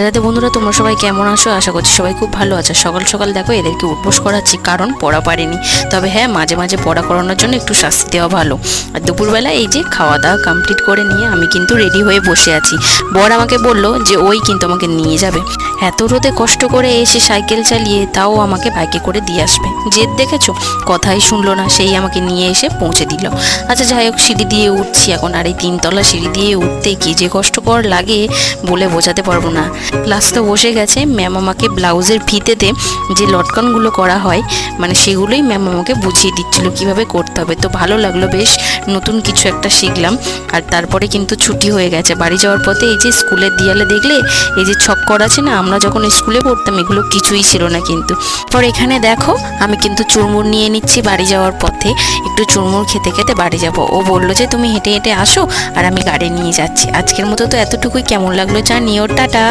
রাতে বন্ধুরা, তোমরা সবাই কেমন আছো? আশা করছি সবাই খুব ভালো আছে। সকাল সকাল দেখো এদেরকে উঠবোস করাচ্ছি, কারণ পড়া পারেনি। তবে হ্যাঁ, মাঝে মাঝে পড়া করানোর জন্য একটু শাস্তি দেওয়া ভালো। আর দুপুরবেলা এই যে খাওয়া দাওয়া কমপ্লিট করে নিয়ে আমি কিন্তু রেডি হয়ে বসে আছি। বর আমাকে বললো যে ওই কিন্তু আমাকে নিয়ে যাবে। এত রোদে কষ্ট করে এসে সাইকেল চালিয়ে তাও আমাকে বাইকে করে দিয়ে আসবে। জেদ দেখেছো, কথাই শুনলো না, সেই আমাকে নিয়ে এসে পৌঁছে দিল। আচ্ছা যাই হোক, সিঁড়ি দিয়ে উঠছি এখন। আর এই 3তলা সিঁড়ি দিয়ে উঠতে কি যে কষ্টকর লাগে বলে বোঝাতে পারবো না। ক্লাস তো বসে গেছে। ম্যাম আমাকে ব্লাউজের ফিতেতে যে লটকনগুলো করা হয়, মানে সেগুলোই ম্যাম আমাকে বুঝিয়ে দিচ্ছিল কিভাবে করতে হবে। তো ভালো লাগলো, বেশ নতুন কিছু একটা শিখলাম। আর তারপরে কিন্তু ছুটি হয়ে গেছে। বাড়ি যাওয়ার পথে এই যে স্কুলের দেয়ালে দেখলে এই যে ছক করা আছে না, আমরা যখন স্কুলে পড়তাম এগুলো কিছুই ছিল না কিন্তু। পর এখানে দেখো আমি কিন্তু চুরমুর নিয়ে নিচ্ছি। বাড়ি যাওয়ার পথে একটু চুরমুর খেতে খেতে বাড়ি যাব। ও বললো যে তুমি হেঁটে হেঁটে আসো আর আমি গাড়ি নিয়ে যাচ্ছি। আজকের মতো তো এতটুকুই। কেমন লাগলো জানিও। টাটা।